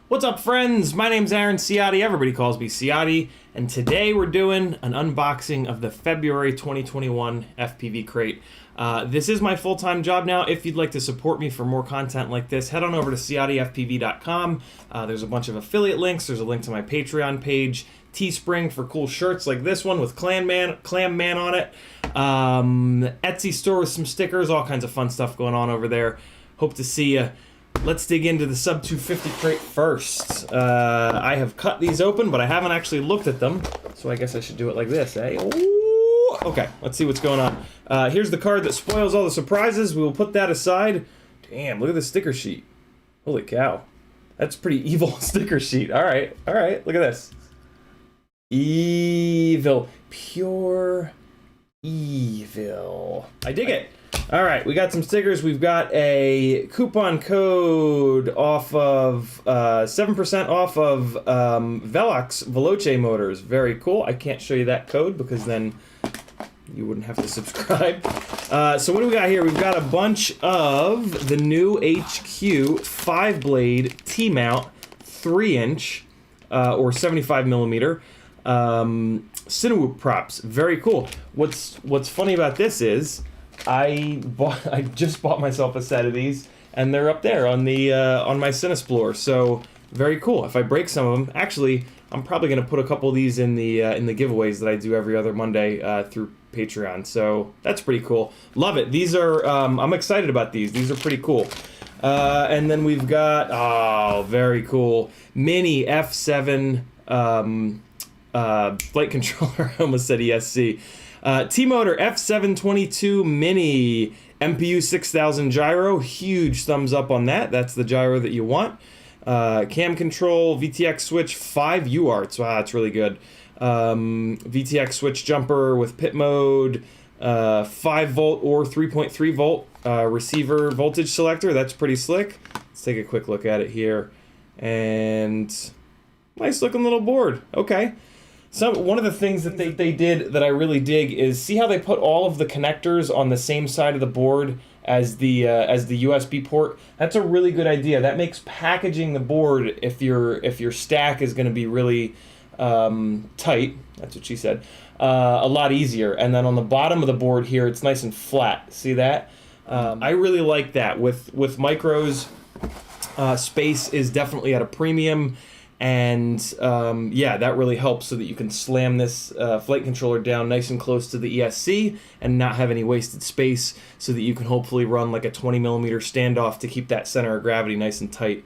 What's up, friends? My name's Aaron Ciotti. Everybody calls me Ciotti, and today we're doing an unboxing of the February 2021 FPV Crate. This is my full-time job now. If you'd like to support me for more content like this, head on over to CiottiFPV.com. There's a bunch of affiliate links. There's a link to my Patreon page, Teespring for cool shirts like this one with Clam Man on it, Etsy store with some stickers, all kinds of fun stuff going on over there. Hope to see you. Let's dig into the sub 250 crate first. I have cut these open, but I haven't actually looked at them, so I guess I should do it like this, eh? Ooh. Okay, let's see what's going on. Here's the card that spoils all the surprises. We will put that aside. Damn, look at the sticker sheet. Holy cow. That's a pretty evil sticker sheet. All right, look at this. Evil. Pure evil. I dig it. All right, we got some stickers. We've got a coupon code off of 7% off of Veloce motors. Very cool. I can't show you that code because then you wouldn't have to subscribe. So what do we got here? We've got a bunch of the new HQ 5-blade T-mount 3-inch or 75mm Cinewoop props. Very cool. What's funny about this is I just bought myself a set of these, and they're up there on the on my Cinesplorer. So very cool. If I break some of them, actually, I'm probably gonna put a couple of these in the giveaways that I do every other Monday through Patreon. So that's pretty cool. Love it. These are I'm excited about these. These are pretty cool. And then we've got very cool mini F7 flight controller. I almost said ESC. T-Motor F722 Mini MPU 6000 gyro. Huge thumbs up on that. That's the gyro that you want. Cam control, VTX switch, 5 UARTs. Wow, that's really good. VTX switch jumper with pit mode, 5 volt or 3.3 volt receiver voltage selector. That's pretty slick. Let's take a quick look at it here. And nice looking little board. Okay. So one of the things that they did that I really dig is see how they put all of the connectors on the same side of the board as the USB port. That's a really good idea. That makes packaging the board, if your stack is going to be really tight, that's what she said, a lot easier. And then on the bottom of the board here, it's nice and flat. See that? I really like that. With micros, space is definitely at a premium. And yeah, that really helps so that you can slam this flight controller down nice and close to the ESC and not have any wasted space, so that you can hopefully run like a 20mm standoff to keep that center of gravity nice and tight.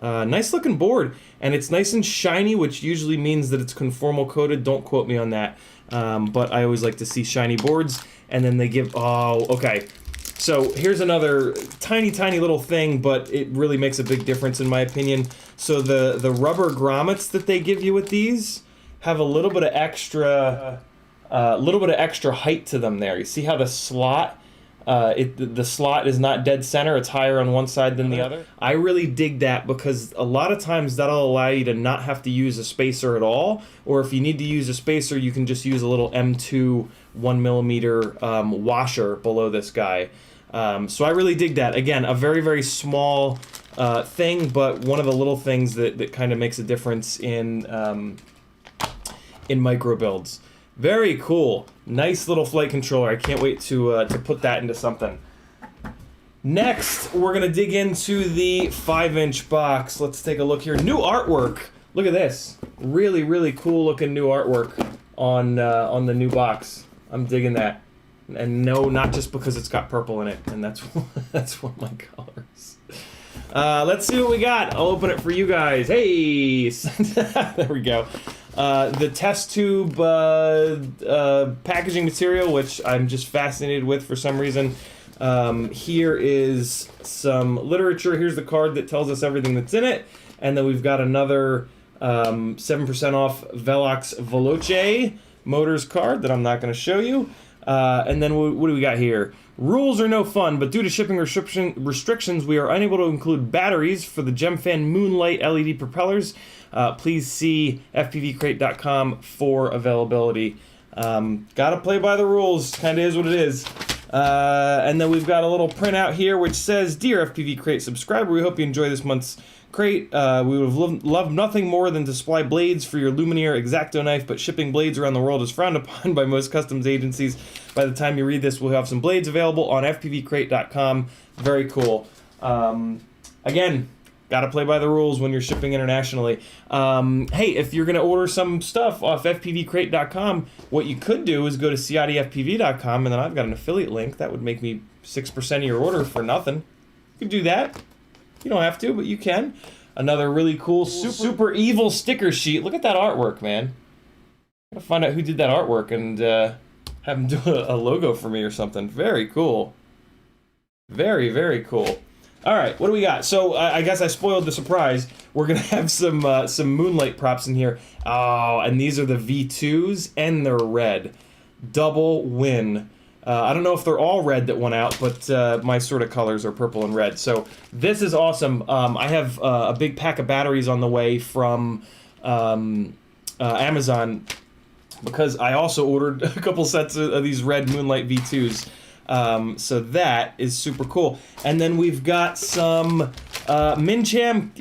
Nice looking board, and it's nice and shiny, which usually means that it's conformal coated. Don't quote me on that, but I always like to see shiny boards. And then they give, okay. So here's another tiny little thing, but it really makes a big difference in my opinion. So the rubber grommets that they give you with these have a little bit of extra height to them there. You see how the slot, the slot is not dead center, it's higher on one side than the other. I really dig that because a lot of times that'll allow you to not have to use a spacer at all, or if you need to use a spacer, you can just use a little M2 1mm washer below this guy. So I really dig that. Again, a very small thing, but one of the little things that kind of makes a difference in micro builds. Very cool. Nice little flight controller. I can't wait to put that into something. Next, we're gonna dig into the 5-inch box. Let's take a look here. New artwork. Look at this. Really cool looking new artwork on the new box. I'm digging that. And no, not just because it's got purple in it, and that's one of my colors. Let's see what we got. I'll open it for you guys. Hey, there we go. The test tube packaging material, which I'm just fascinated with for some reason. Here is some literature. Here's the card that tells us everything that's in it, and then we've got another 7% off Veloce motors card that I'm not going to show you. And then what do we got here? Rules are no fun, but due to shipping restrictions, we are unable to include batteries for the GemFan Moonlight LED propellers. Please see FPVCrate.com for availability. Gotta play by the rules. Kind of is what it is. And then we've got a little printout here which says, "Dear FPV Crate subscriber, we hope you enjoy this month's crate. We would have loved nothing more than to supply blades for your Lumineer X-Acto knife, but shipping blades around the world is frowned upon by most customs agencies. By the time you read this, we'll have some blades available on FPVCrate.com. Very cool. Again, gotta play by the rules when you're shipping internationally. Hey, if you're gonna order some stuff off FPVCrate.com, what you could do is go to CiottiFPV.com, and then I've got an affiliate link that would make me 6% of your order for nothing. You could do that. You don't have to, but you can. Another really cool, super evil sticker sheet. Look at that artwork, man. I'm gonna find out who did that artwork and have them do a logo for me or something. Very cool. Very, very cool. All right, what do we got? So I guess I spoiled the surprise. We're gonna have some Moonlight props in here. Oh, and these are the V2s, and they're red. Double win. I don't know if they're all red that went out, but my sort of colors are purple and red. So this is awesome. I have a big pack of batteries on the way from Amazon, because I also ordered a couple sets of these red Moonlight V2s. So that is super cool. And then we've got some Min Chan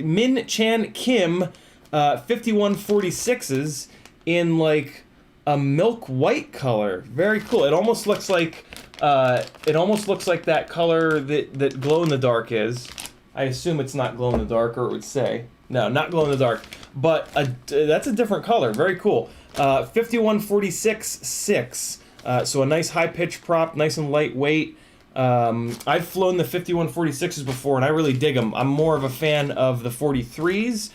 Kim 5146s in like a milk white color. Very cool. It almost looks like that color that glow in the dark is. I assume it's not glow in the dark, or it would say no, not glow in the dark. But that's a different color. Very cool. 5146-6. So a nice high pitch prop, nice and lightweight. I've flown the 5146s before, and I really dig them. I'm more of a fan of the 43s,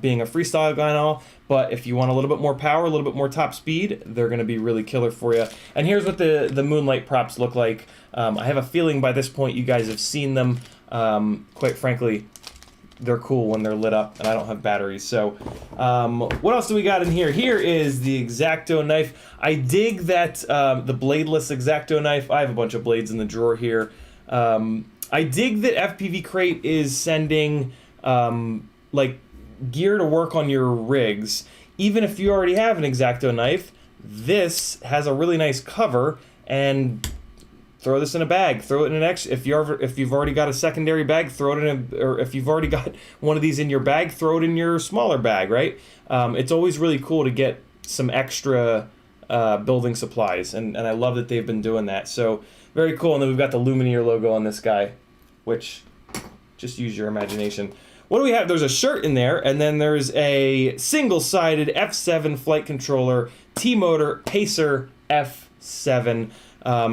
being a freestyle guy and all. But if you want a little bit more power, a little bit more top speed, they're going to be really killer for you. And here's what the Moonlight props look like. I have a feeling by this point you guys have seen them. Quite frankly, they're cool when they're lit up, and I don't have batteries. So what else do we got in here? Here is the X-Acto knife. I dig that the bladeless X-Acto knife. I have a bunch of blades in the drawer here. I dig that FPV Crate is sending like gear to work on your rigs. Even if you already have an X-Acto knife, this has a really nice cover, and throw this in a bag. Throw it in an extra. If you've already got a secondary bag, throw it in or if you've already got one of these in your bag, throw it in your smaller bag, right? It's always really cool to get some extra building supplies, and I love that they've been doing that. So very cool. And then we've got the Lumineer logo on this guy, which just use your imagination. What do we have? There's a shirt in there, and then there's a single-sided F7 flight controller, T-Motor Pacer F7.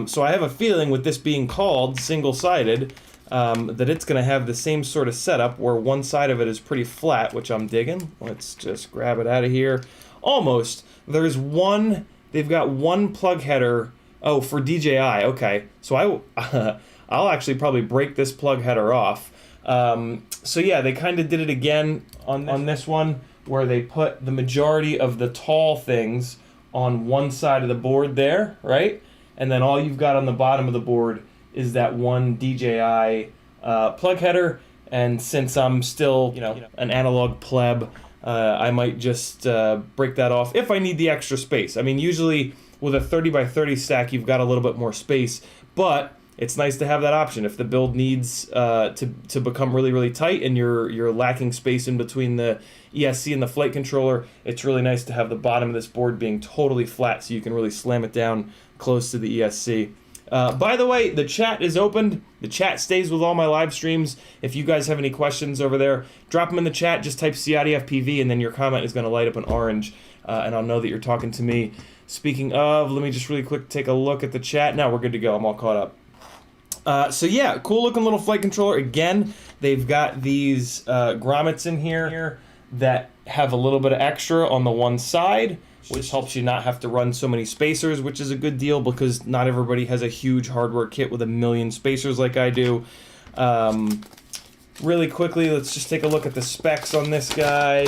So I have a feeling with this being called single-sided, that it's going to have the same sort of setup where one side of it is pretty flat, which I'm digging. Let's just grab it out of here. Almost. They've got one plug header. Oh, for DJI. Okay. So I'll actually probably break this plug header off. So yeah, they kind of did it again on this one, where they put the majority of the tall things on one side of the board there, right? And then all you've got on the bottom of the board is that one DJI plug header. And since I'm still, an analog pleb, I might just break that off if I need the extra space. I mean, usually with a 30 by 30 stack, you've got a little bit more space, but it's nice to have that option. If the build needs to become really, really tight and you're lacking space in between the ESC and the flight controller, it's really nice to have the bottom of this board being totally flat so you can really slam it down close to the ESC. By the way, the chat is opened. The chat stays with all my live streams. If you guys have any questions over there, drop them in the chat. Just type CiottiFPV, and then your comment is going to light up in orange, and I'll know that you're talking to me. Speaking of, let me just really quick take a look at the chat. Now we're good to go. I'm all caught up. So yeah, cool looking little flight controller. Again, they've got these grommets in here that have a little bit of extra on the one side, which helps you not have to run so many spacers, which is a good deal because not everybody has a huge hardware kit with a million spacers like I do. Really quickly, let's just take a look at the specs on this guy.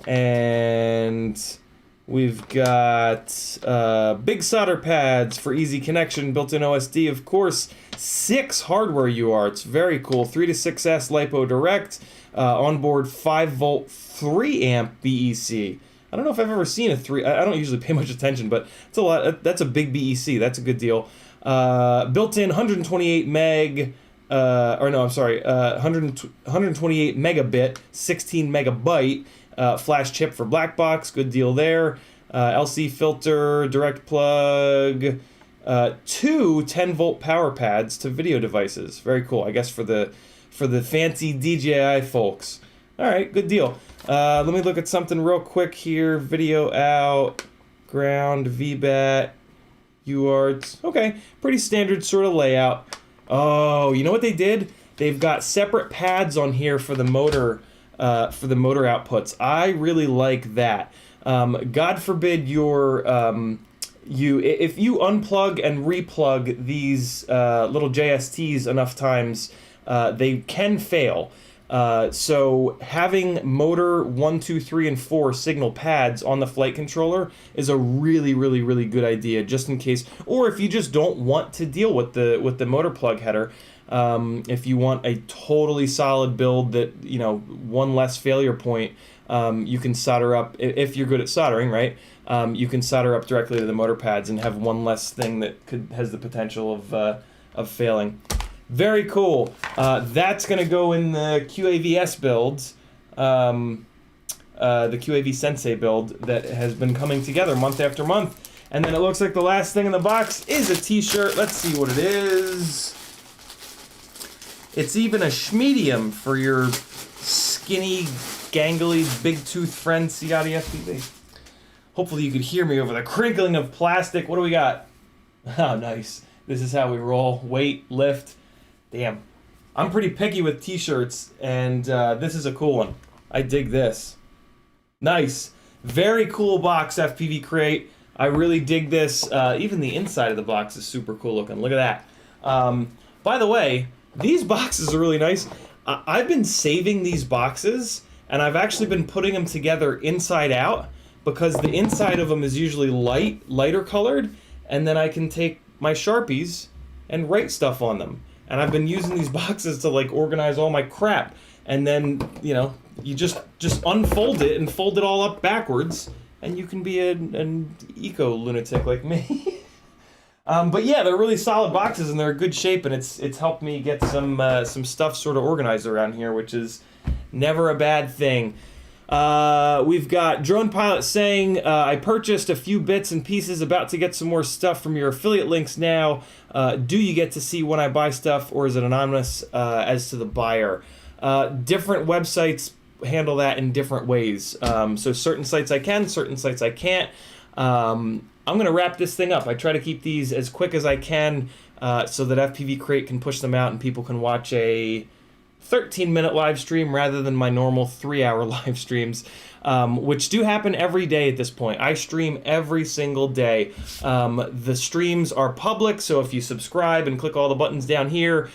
And we've got big solder pads for easy connection, built-in OSD, of course, 6 hardware UARTs, very cool, 3 to 6S LiPo direct, onboard 5-volt, 3-amp BEC. I don't know if I've ever seen a 3, I don't usually pay much attention, but it's a lot. That's a big BEC, that's a good deal. Built-in 128 meg, 128 megabit, 16 megabyte flash chip for black box. Good deal there. LC filter, direct plug, 2 10-volt power pads to video devices. Very cool. I guess for the fancy DJI folks. All right, good deal. Let me look at something real quick here. Video out, ground, VBAT, UARTs. Okay, pretty standard sort of layout. Oh, you know what they did? They've got separate pads on here for the motor outputs. I really like that. God forbid if you unplug and replug these little JSTs enough times, they can fail. So having motor 1, 2, 3, and 4 signal pads on the flight controller is a really, really, really good idea, just in case. Or if you just don't want to deal with the motor plug header, if you want a totally solid build that, one less failure point, you can solder up, if you're good at soldering, right? You can solder up directly to the motor pads and have one less thing that has the potential of failing. Very cool. That's going to go in the QAVS builds, the QAV Sensei build that has been coming together month after month. And then it looks like the last thing in the box is a t-shirt. Let's see what it is. It's even a schmedium for your skinny, gangly, big-toothed friend, CiottiFPV. Hopefully you could hear me over the crinkling of plastic. What do we got? Oh, nice. This is how we roll. Weight, lift. Damn. I'm pretty picky with t-shirts, and this is a cool one. I dig this. Nice. Very cool box, FPV Crate. I really dig this. Even the inside of the box is super cool looking. Look at that. By the way, these boxes are really nice. I've been saving these boxes, and I've actually been putting them together inside out, because the inside of them is usually lighter colored, and then I can take my Sharpies and write stuff on them. And I've been using these boxes to organize all my crap. And then, you just unfold it and fold it all up backwards, and you can be an eco-lunatic like me. But yeah, they're really solid boxes, and they're in good shape, and it's helped me get some stuff sort of organized around here, which is never a bad thing. We've got Drone Pilot saying, I purchased a few bits and pieces, about to get some more stuff from your affiliate links now. Do you get to see when I buy stuff, or is it anonymous as to the buyer? Different websites handle that in different ways. So certain sites I can, certain sites I can't. I'm going to wrap this thing up. I try to keep these as quick as I can so that FPV Crate can push them out and people can watch a 13-minute live stream rather than my normal 3-hour live streams, which do happen every day at this point. I stream every single day. The streams are public, so if you subscribe and click all the buttons down here,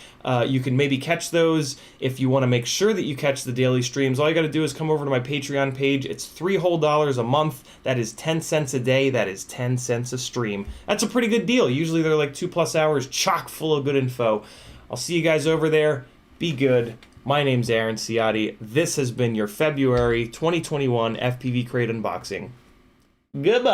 you can maybe catch those. If you want to make sure that you catch the daily streams, all you got to do is come over to my Patreon page. It's $3 whole a month. That is 10 cents a day. That is 10 cents a stream. That's a pretty good deal. Usually they're like 2+ hours chock full of good info. I'll see you guys over there. Be good. My name's Aaron Ciotti. This has been your February 2021 FPV Crate unboxing. Goodbye.